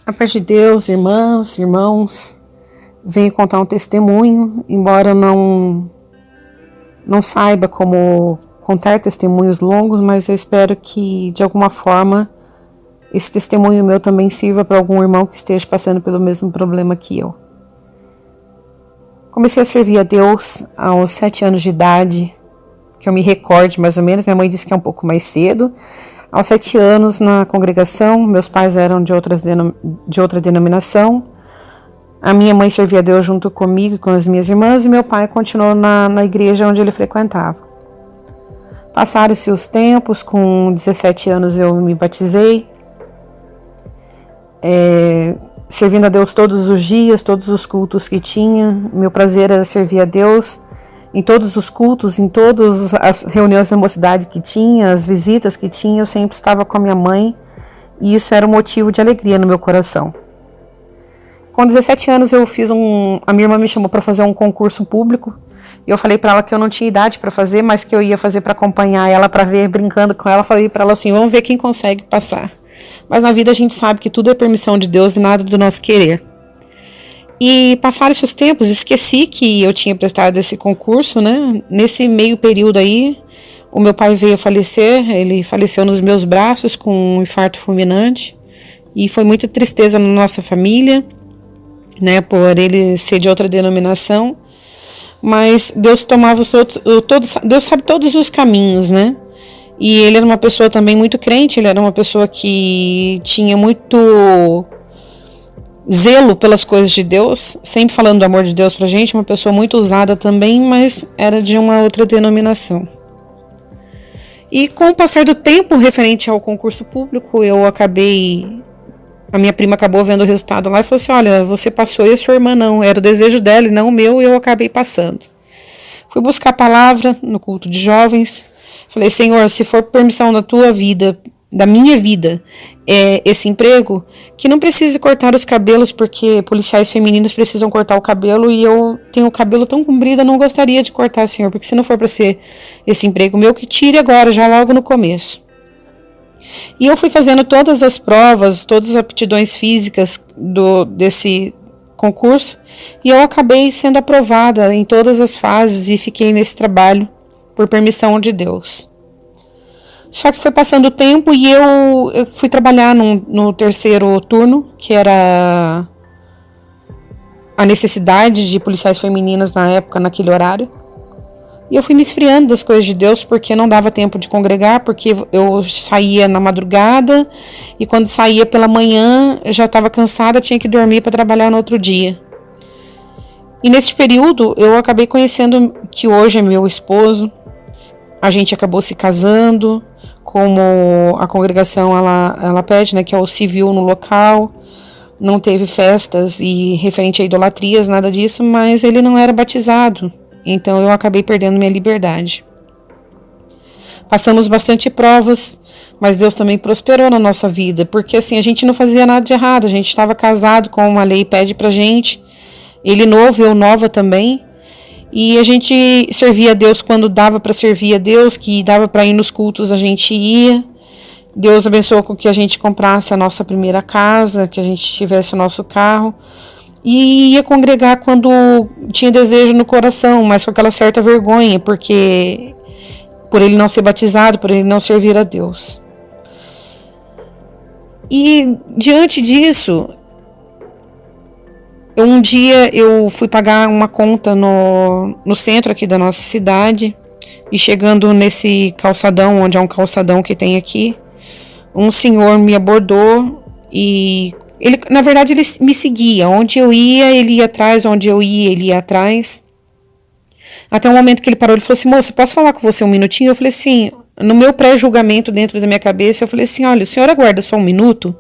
A paz de Deus, irmãs, irmãos, venho contar um testemunho, embora eu não saiba como contar testemunhos longos, mas eu espero que, de alguma forma, esse testemunho meu também sirva para algum irmão que esteja passando pelo mesmo problema que eu. Comecei a servir a Deus aos 7 anos de idade, que eu me recorde mais ou menos, minha mãe disse que é um pouco mais cedo. Aos 7 anos na congregação, meus pais eram de outra denominação. A minha mãe servia a Deus junto comigo e com as minhas irmãs, e meu pai continuou na igreja onde ele frequentava. Passaram-se os tempos, com 17 anos eu me batizei, servindo a Deus todos os dias, todos os cultos que tinha. Meu prazer era servir a Deus em todos os cultos, em todas as reuniões da mocidade que tinha, as visitas que tinha, eu sempre estava com a minha mãe, e isso era um motivo de alegria no meu coração. Com 17 anos a minha irmã me chamou para fazer um concurso público, e eu falei para ela que eu não tinha idade para fazer, mas que eu ia fazer para acompanhar ela, para ver, brincando com ela. Falei para ela assim, vamos ver quem consegue passar. Mas na vida a gente sabe que tudo é permissão de Deus e nada do nosso querer. E passaram esses tempos, esqueci que eu tinha prestado esse concurso, né? Nesse meio período aí, o meu pai veio a falecer, ele faleceu nos meus braços com um infarto fulminante, e foi muita tristeza na nossa família, né? Por ele ser de outra denominação, mas Deus tomava Deus sabe todos os caminhos, né? E ele era uma pessoa também muito crente, ele era uma pessoa que tinha muito zelo pelas coisas de Deus, sempre falando do amor de Deus pra gente, uma pessoa muito usada também, mas era de uma outra denominação. E com o passar do tempo referente ao concurso público, a minha prima acabou vendo o resultado lá e falou assim, olha, você passou e a sua irmã não, era o desejo dela e não o meu, e eu acabei passando. Fui buscar a palavra no culto de jovens, falei, Senhor, se for permissão da tua vida, da minha vida, esse emprego, que não precise cortar os cabelos, porque policiais femininos precisam cortar o cabelo, e eu tenho o cabelo tão comprido, eu não gostaria de cortar, Senhor, porque se não for para ser esse emprego meu, que tire agora, já logo no começo. E eu fui fazendo todas as provas, todas as aptidões físicas desse concurso, e eu acabei sendo aprovada em todas as fases, e fiquei nesse trabalho por permissão de Deus. Só que foi passando o tempo e eu fui trabalhar no terceiro turno, que era a necessidade de policiais femininas na época, naquele horário. E eu fui me esfriando das coisas de Deus, porque não dava tempo de congregar, porque eu saía na madrugada, e quando saía pela manhã, eu já estava cansada, tinha que dormir para trabalhar no outro dia. E nesse período, eu acabei conhecendo que hoje é meu esposo. A gente acabou se casando, como a congregação ela pede, né, que é o civil no local. Não teve festas e referente a idolatrias, nada disso, mas ele não era batizado, então eu acabei perdendo minha liberdade. Passamos bastante provas, mas Deus também prosperou na nossa vida, porque assim, a gente não fazia nada de errado, a gente estava casado como a lei pede pra gente, ele novo, eu nova também. E a gente servia a Deus quando dava para servir a Deus, que dava para ir nos cultos, a gente ia. Deus abençoou com que a gente comprasse a nossa primeira casa, que a gente tivesse o nosso carro. E ia congregar quando tinha desejo no coração, mas com aquela certa vergonha, porque por ele não ser batizado, por ele não servir a Deus. E diante disso, um dia eu fui pagar uma conta no centro aqui da nossa cidade, e chegando nesse calçadão, onde é um calçadão que tem aqui, um senhor me abordou, e ele, na verdade, ele me seguia. Onde eu ia, ele ia atrás, onde eu ia, ele ia atrás. Até o momento que ele parou, ele falou assim, moça, posso falar com você um minutinho? Eu falei assim, no meu pré-julgamento dentro da minha cabeça, eu falei assim, olha, o senhor aguarda só um minuto,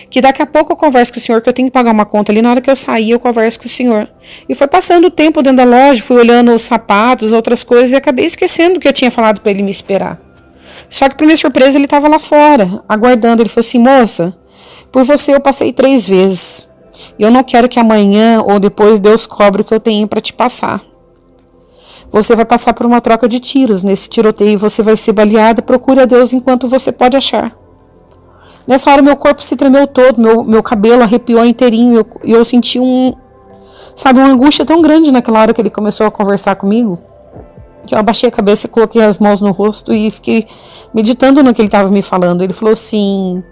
que daqui a pouco eu converso com o senhor, que eu tenho que pagar uma conta ali, na hora que eu sair eu converso com o senhor. E foi passando o tempo dentro da loja, fui olhando os sapatos, outras coisas, e acabei esquecendo que eu tinha falado para ele me esperar. Só que, para minha surpresa, ele estava lá fora, aguardando. Ele falou assim, moça, por você eu passei 3 vezes, eu não quero que amanhã ou depois Deus cobre o que eu tenho para te passar. Você vai passar por uma troca de tiros, nesse tiroteio você vai ser baleada, procure a Deus enquanto você pode achar. Nessa hora meu corpo se tremeu todo, meu cabelo arrepiou inteirinho, e eu senti uma angústia tão grande naquela hora que ele começou a conversar comigo, que eu abaixei a cabeça, coloquei as mãos no rosto e fiquei meditando no que ele estava me falando. Ele falou assim,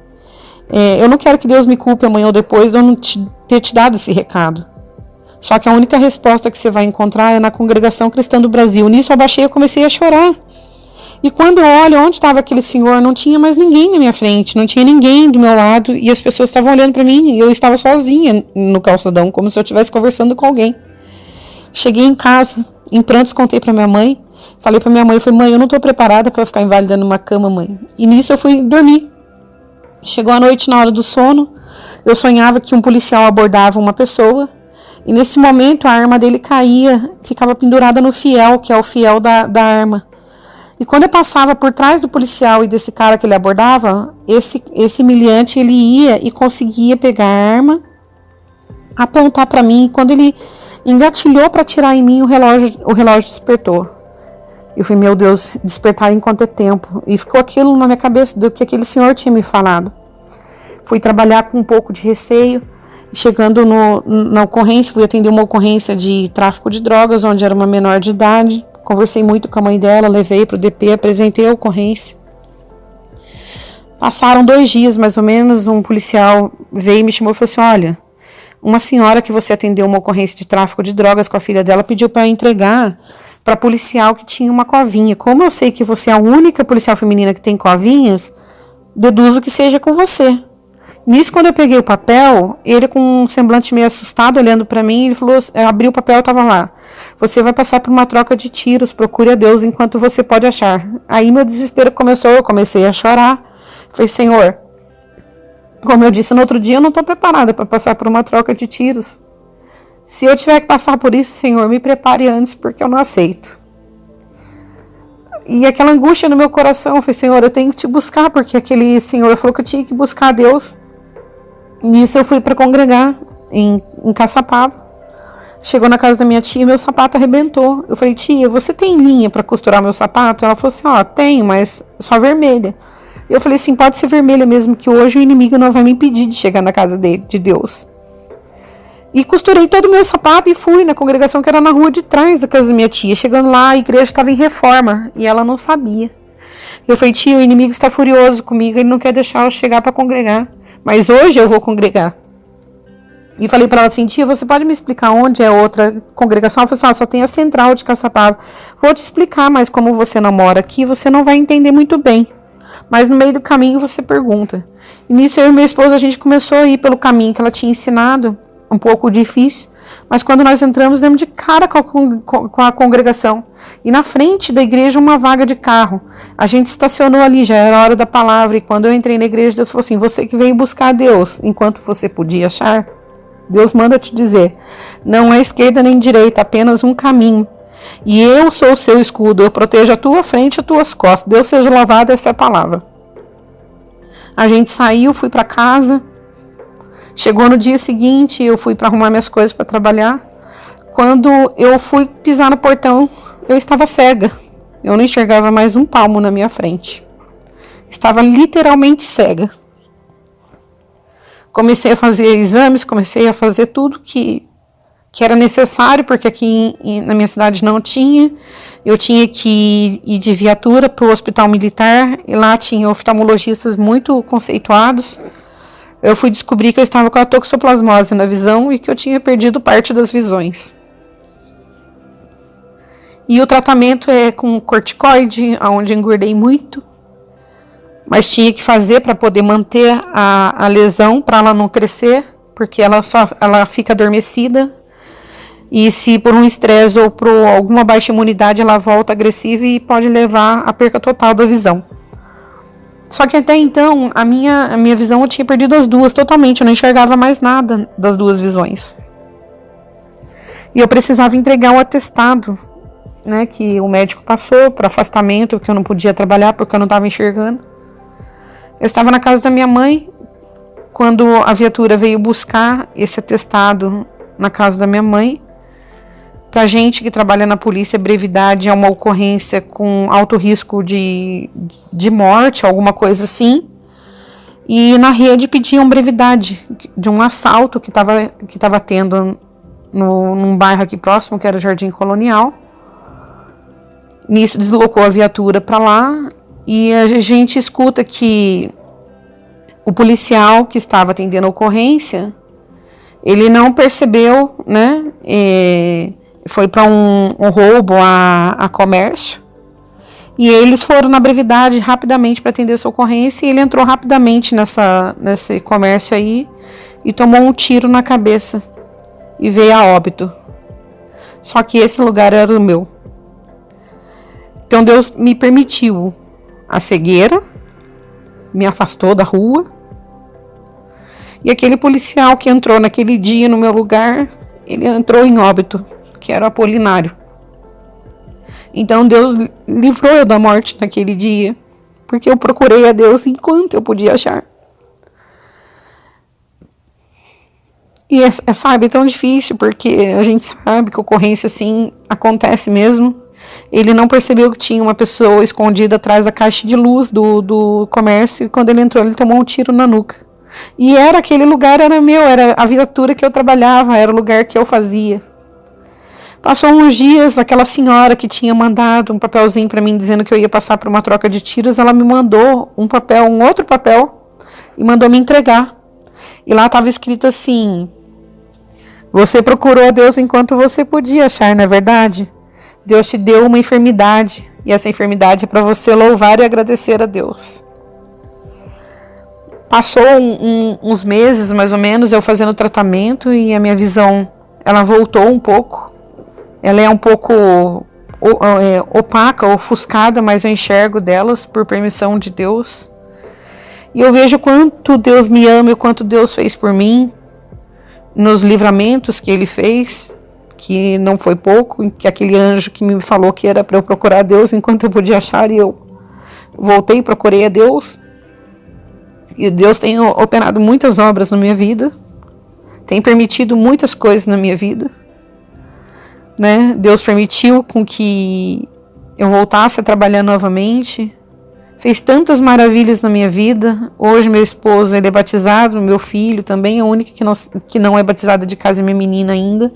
eu não quero que Deus me culpe amanhã ou depois de eu não ter te dado esse recado. Só que a única resposta que você vai encontrar é na Congregação Cristã do Brasil. Nisso eu abaixei e comecei a chorar. E quando eu olho onde estava aquele senhor, não tinha mais ninguém na minha frente, não tinha ninguém do meu lado, e as pessoas estavam olhando para mim, e eu estava sozinha no calçadão, como se eu estivesse conversando com alguém. Cheguei em casa, em prantos, contei para minha mãe, falei para minha mãe, mãe, eu não estou preparada para ficar inválida numa cama, mãe. E nisso eu fui dormir. Chegou a noite, na hora do sono, eu sonhava que um policial abordava uma pessoa, e nesse momento a arma dele caía, ficava pendurada no fiel, que é o fiel da arma. E quando eu passava por trás do policial e desse cara que ele abordava, esse miliante, ele ia e conseguia pegar a arma, apontar para mim, e quando ele engatilhou para atirar em mim, o relógio despertou. Eu falei, meu Deus, despertar em quanto é tempo? E ficou aquilo na minha cabeça do que aquele senhor tinha me falado. Fui trabalhar com um pouco de receio, chegando na ocorrência, fui atender uma ocorrência de tráfico de drogas, onde era uma menor de idade. Conversei muito com a mãe dela, levei para o DP, apresentei a ocorrência. Passaram 2 dias, mais ou menos, um policial veio e me chamou e falou assim, olha, uma senhora que você atendeu uma ocorrência de tráfico de drogas com a filha dela pediu para entregar para policial que tinha uma covinha. Como eu sei que você é a única policial feminina que tem covinhas, deduzo que seja com você. Nisso, quando eu peguei o papel, ele com um semblante meio assustado, olhando para mim, ele falou, abriu o papel, estava lá. Você vai passar por uma troca de tiros, procure a Deus enquanto você pode achar. Aí meu desespero começou, eu comecei a chorar. Falei, Senhor, como eu disse no outro dia, eu não estou preparada para passar por uma troca de tiros. Se eu tiver que passar por isso, Senhor, me prepare antes, porque eu não aceito. E aquela angústia no meu coração, eu falei, Senhor, eu tenho que te buscar, porque aquele Senhor falou que eu tinha que buscar a Deus. Nisso eu fui para congregar em Caçapava. Chegou na casa da minha tia e meu sapato arrebentou. Eu falei, tia, você tem linha para costurar meu sapato? Ela falou assim, tenho, mas só vermelha. Eu falei assim, pode ser vermelha mesmo, que hoje o inimigo não vai me impedir de chegar na casa de Deus. E costurei todo o meu sapato e fui na congregação que era na rua de trás da casa da minha tia. Chegando lá, a igreja estava em reforma e ela não sabia. Eu falei, tia, o inimigo está furioso comigo, ele não quer deixar eu chegar para congregar. Mas hoje eu vou congregar. E falei para ela assim, tia, você pode me explicar onde é outra congregação? Ela falou assim, só tem a central de Caçapava. Vou te explicar, mas como você não mora aqui, você não vai entender muito bem. Mas no meio do caminho você pergunta. E nisso eu e meu esposo, a gente começou a ir pelo caminho que ela tinha ensinado, um pouco difícil. Mas quando nós entramos, demos de cara com a congregação. E na frente da igreja, uma vaga de carro. A gente estacionou ali, já era a hora da palavra. E quando eu entrei na igreja, Deus falou assim, você que veio buscar a Deus, enquanto você podia achar, Deus manda te dizer, não é esquerda nem direita, apenas um caminho. E eu sou o seu escudo, eu protejo a tua frente e as tuas costas. Deus seja louvado, essa é a palavra. A gente saiu, fui para casa. Chegou no dia seguinte, eu fui para arrumar minhas coisas para trabalhar. Quando eu fui pisar no portão, eu estava cega. Eu não enxergava mais um palmo na minha frente. Estava literalmente cega. Comecei a fazer exames, comecei a fazer tudo que era necessário, porque aqui na minha cidade não tinha. Eu tinha que ir de viatura para o hospital militar, e lá tinha oftalmologistas muito conceituados. Eu fui descobrir que eu estava com a toxoplasmose na visão e que eu tinha perdido parte das visões. E o tratamento é com corticoide, onde engordei muito. Mas tinha que fazer para poder manter a lesão, para ela não crescer, porque ela fica adormecida. E se por um estresse ou por alguma baixa imunidade, ela volta agressiva e pode levar à perca total da visão. Só que até então, a minha visão eu tinha perdido as duas totalmente. Eu não enxergava mais nada das duas visões. E eu precisava entregar o atestado, né, que o médico passou para afastamento, porque eu não podia trabalhar, porque eu não estava enxergando. Eu estava na casa da minha mãe, quando a viatura veio buscar esse atestado na casa da minha mãe. Pra gente que trabalha na polícia, brevidade é uma ocorrência com alto risco de morte, alguma coisa assim. E na rede pediam brevidade de um assalto que estava tendo num bairro aqui próximo, que era o Jardim Colonial. Nisso deslocou a viatura para lá e a gente escuta que o policial que estava atendendo a ocorrência, ele não percebeu, né? Foi para um roubo a comércio. E eles foram na brevidade rapidamente para atender essa ocorrência e ele entrou rapidamente nesse comércio aí e tomou um tiro na cabeça e veio a óbito. Só que esse lugar era o meu. Então Deus me permitiu a cegueira, me afastou da rua. E aquele policial que entrou naquele dia no meu lugar, ele entrou em óbito, que era o Apolinário. Então Deus livrou eu da morte naquele dia, porque eu procurei a Deus enquanto eu podia achar. E sabe, é tão difícil, porque a gente sabe que ocorrência assim acontece mesmo. Ele não percebeu que tinha uma pessoa escondida atrás da caixa de luz do comércio, e quando ele entrou, ele tomou um tiro na nuca. E aquele lugar era meu, era a viatura que eu trabalhava, era o lugar que eu fazia. Passou uns dias, aquela senhora que tinha mandado um papelzinho para mim dizendo que eu ia passar por uma troca de tiros, ela me mandou um outro papel, e mandou me entregar. E lá estava escrito assim: você procurou a Deus enquanto você podia achar, não é verdade? Deus te deu uma enfermidade, e essa enfermidade é para você louvar e agradecer a Deus. Passou uns meses, mais ou menos, eu fazendo tratamento, e a minha visão, ela voltou um pouco. Ela é um pouco opaca, ofuscada, mas eu enxergo delas por permissão de Deus. E eu vejo quanto Deus me ama e o quanto Deus fez por mim, nos livramentos que Ele fez, que não foi pouco, que aquele anjo que me falou que era para eu procurar a Deus enquanto eu podia achar, e eu voltei e procurei a Deus. E Deus tem operado muitas obras na minha vida, tem permitido muitas coisas na minha vida, né? Deus permitiu com que eu voltasse a trabalhar novamente, fez tantas maravilhas na minha vida. Hoje meu esposo, ele é batizado, meu filho também é o único que não é batizado de casa, é minha menina ainda,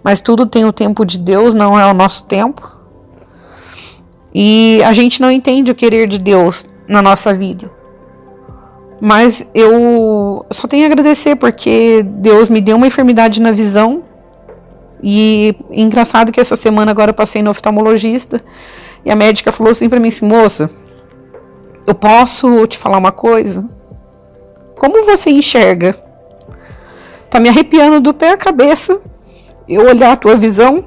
mas tudo tem o tempo de Deus, não é o nosso tempo. E a gente não entende o querer de Deus na nossa vida. Mas eu só tenho a agradecer, porque Deus me deu uma enfermidade na visão. E engraçado que essa semana agora eu passei no oftalmologista, e a médica falou assim pra mim assim: moça, eu posso te falar uma coisa? Como você enxerga? Tá me arrepiando do pé à cabeça eu olhar a tua visão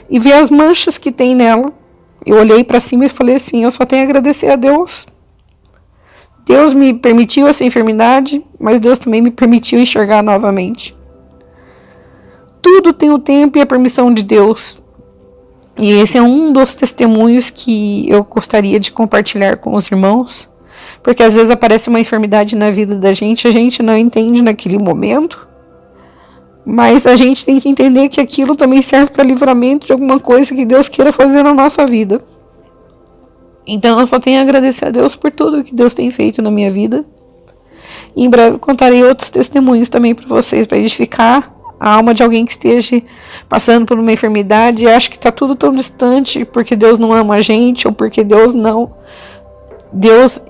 e ver as manchas que tem nela. Eu olhei pra cima e falei assim: eu só tenho a agradecer a Deus. Deus me permitiu essa enfermidade, mas Deus também me permitiu enxergar novamente. Tudo tem o tempo e a permissão de Deus. E esse é um dos testemunhos que eu gostaria de compartilhar com os irmãos, porque às vezes aparece uma enfermidade na vida da gente, a gente não entende naquele momento, mas a gente tem que entender que aquilo também serve para livramento de alguma coisa que Deus queira fazer na nossa vida. Então eu só tenho a agradecer a Deus por tudo que Deus tem feito na minha vida. E em breve contarei outros testemunhos também para vocês, para edificar a alma de alguém que esteja passando por uma enfermidade e acha que está tudo tão distante porque Deus não ama a gente, ou porque Deus,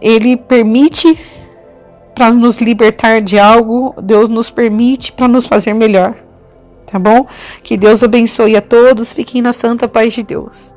Ele permite para nos libertar de algo, Deus nos permite para nos fazer melhor, tá bom? Que Deus abençoe a todos, fiquem na santa paz de Deus.